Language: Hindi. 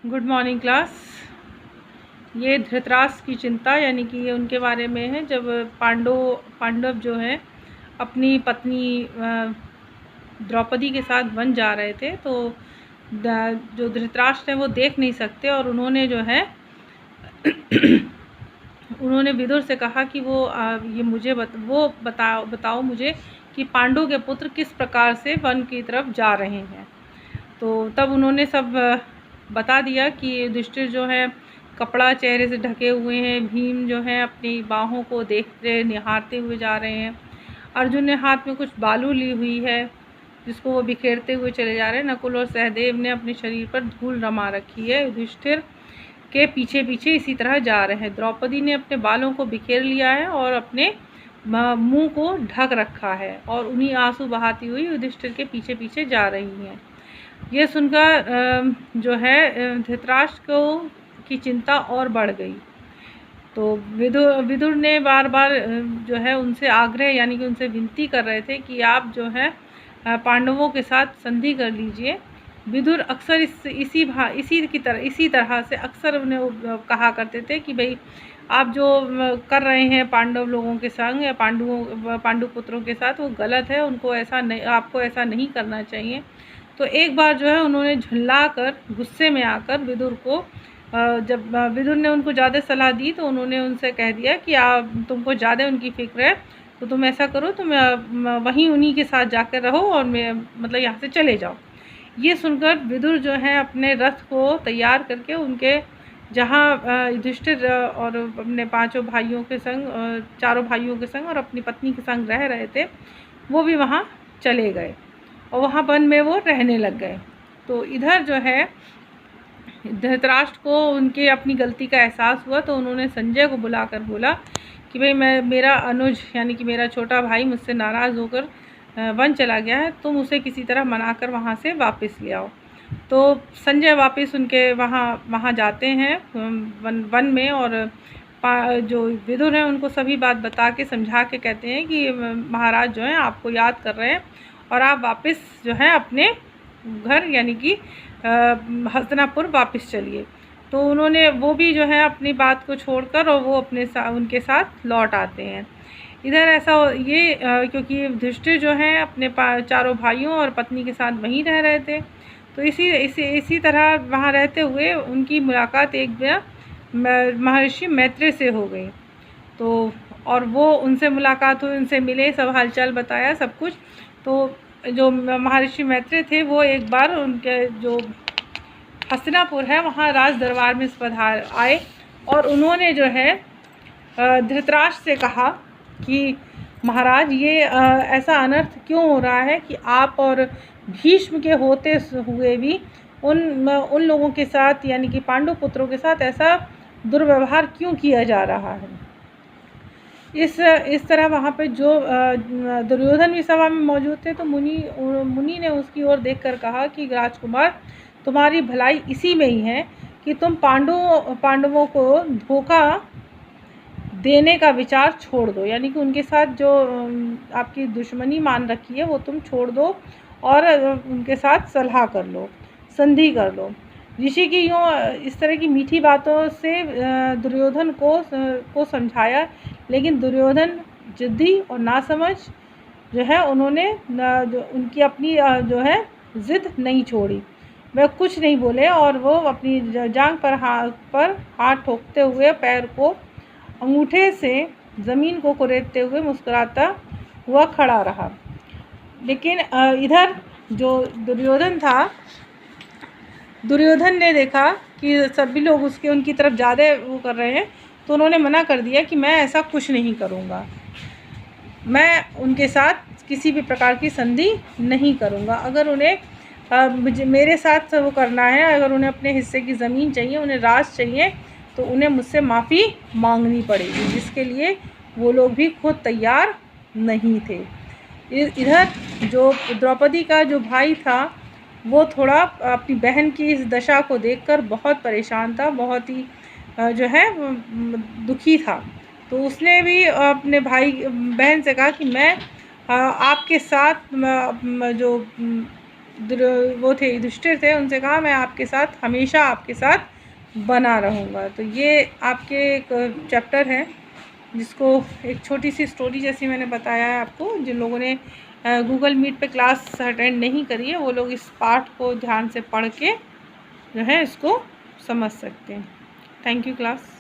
Good morning class. ये धृतराष्ट्र की चिंता यानी कि ये उनके बारे में है जब पांडव जो हैं अपनी पत्नी द्रौपदी के साथ वन जा रहे थे तो जो धृतराष्ट्र हैं वो देख नहीं सकते और उन्होंने जो है उन्होंने विदुर से कहा कि वो ये मुझे बताओ मुझे कि पांडु के पुत्र किस प्रकार से वन की तरफ जा रहे हैं। तो तब उन्होंने सब बता दिया कि युधिष्ठिर जो है कपड़ा चेहरे से ढके हुए हैं, भीम जो है अपनी बाहों को देखते निहारते हुए जा रहे हैं, अर्जुन ने हाथ में कुछ बालू ली हुई है जिसको वो बिखेरते हुए चले जा रहे हैं, नकुल और सहदेव ने अपने शरीर पर धूल रमा रखी है, युधिष्ठिर के पीछे पीछे इसी तरह जा रहे हैं, द्रौपदी ने अपने बालों को बिखेर लिया है और अपने मुंह को ढक रखा है और उन्हीं आंसू बहाती हुई युधिष्ठिर के पीछे पीछे जा रही हैं। यह सुनकर जो है धृतराष्ट्र की चिंता और बढ़ गई। तो विदुर ने बार बार जो है उनसे आग्रह यानी कि उनसे विनती कर रहे थे कि आप जो है पांडवों के साथ संधि कर लीजिए। विदुर अक्सर इसी तरह से अक्सर उन्हें कहा करते थे कि भाई आप जो कर रहे हैं पांडव लोगों के संग या पांडु पुत्रों के साथ वो गलत है, उनको ऐसा नहीं, आपको ऐसा नहीं करना चाहिए। तो एक बार जो है उन्होंने झल्ला कर गुस्से में आकर विदुर को जब विदुर ने उनको ज़्यादा सलाह दी तो उन्होंने उनसे कह दिया कि आप तुमको ज़्यादा उनकी फ़िक्र है तो तुम ऐसा करो, तुम वहीं उन्हीं के साथ जाकर रहो और मैं मतलब यहाँ से चले जाओ। ये सुनकर विदुर जो है अपने रथ को तैयार करके उनके जहाँ युधिष्ठिर और अपने पांचों भाइयों के संग चारों भाइयों के संग और अपनी पत्नी के संग रह रहे थे वो भी वहाँ चले गए और वहाँ वन में वो रहने लग गए। तो इधर जो है धृतराष्ट्र को उनके अपनी गलती का एहसास हुआ तो उन्होंने संजय को बुलाकर बोला कि भाई मेरा अनुज यानी कि मेरा छोटा भाई मुझसे नाराज़ होकर वन चला गया है, तुम उसे किसी तरह मनाकर वहाँ से वापस ले आओ। तो संजय वापस उनके वहाँ जाते हैं वन में और जो विदुर हैं उनको सभी बात बता के समझा के कहते हैं कि महाराज जो हैं आपको याद कर रहे हैं और आप वापस जो है अपने घर यानी कि हस्तिनापुर वापस चलिए। तो उन्होंने वो भी जो है अपनी बात को छोड़कर और वो उनके साथ लौट आते हैं। इधर ऐसा ये क्योंकि युधिष्ठिर जो हैं अपने चारों भाइयों और पत्नी के साथ वहीं रह रहे थे तो इसी तरह वहाँ रहते हुए उनकी मुलाकात एक बार महर्षि मैत्रेय से हो गई। तो और वो उनसे मुलाकात हुई, उनसे मिले, सब हालचाल बताया सब कुछ। तो जो महर्षि मैत्रेय थे वो एक बार उनके जो हस्तिनापुर है वहाँ राज दरबार में पधार आए और उन्होंने जो है धृतराष्ट्र से कहा कि महाराज ये ऐसा अनर्थ क्यों हो रहा है कि आप और भीष्म के होते हुए भी उन लोगों के साथ यानी कि पांडु पुत्रों के साथ ऐसा दुर्व्यवहार क्यों किया जा रहा है। इस तरह वहाँ पे जो दुर्योधन भी सभा में मौजूद थे तो मुनि ने उसकी ओर देखकर कहा कि राजकुमार तुम्हारी भलाई इसी में ही है कि तुम पांडवों को धोखा देने का विचार छोड़ दो, यानी कि उनके साथ जो आपकी दुश्मनी मान रखी है वो तुम छोड़ दो और उनके साथ सलाह कर लो, संधि कर लो। ऋषि की यूँ इस तरह की मीठी बातों से दुर्योधन को समझाया, लेकिन दुर्योधन जिद्दी और नासमझ जो है उन्होंने उनकी अपनी जो है ज़िद नहीं छोड़ी, वह कुछ नहीं बोले और वो अपनी जांघ पर हाथ ठोकते हुए पैर को अंगूठे से ज़मीन को कुरेदते हुए मुस्कुराता हुआ खड़ा रहा। लेकिन इधर जो दुर्योधन ने देखा कि सभी लोग उनकी तरफ ज़्यादा वो कर रहे हैं तो उन्होंने मना कर दिया कि मैं ऐसा कुछ नहीं करूँगा, मैं उनके साथ किसी भी प्रकार की संधि नहीं करूँगा। अगर उन्हें मेरे साथ वो करना है, अगर उन्हें अपने हिस्से की ज़मीन चाहिए, उन्हें राज चाहिए तो उन्हें मुझसे माफ़ी मांगनी पड़ेगी, जिसके लिए वो लोग भी खुद तैयार नहीं थे। इधर जो द्रौपदी का जो भाई था वो थोड़ा अपनी बहन की इस दशा को देखकर बहुत परेशान था, बहुत ही जो है दुखी था। तो उसने भी अपने बहन से कहा कि मैं आपके साथ जो वो थे युधिष्ठिर थे, उनसे कहा मैं आपके साथ हमेशा आपके साथ बना रहूँगा। तो ये आपके एक चैप्टर है जिसको एक छोटी सी स्टोरी जैसी मैंने बताया है आपको। जिन लोगों ने गूगल मीट पे क्लास अटेंड नहीं करी है वो लोग इस पाठ को ध्यान से पढ़ के जो है इसको समझ सकते हैं। Thank you class.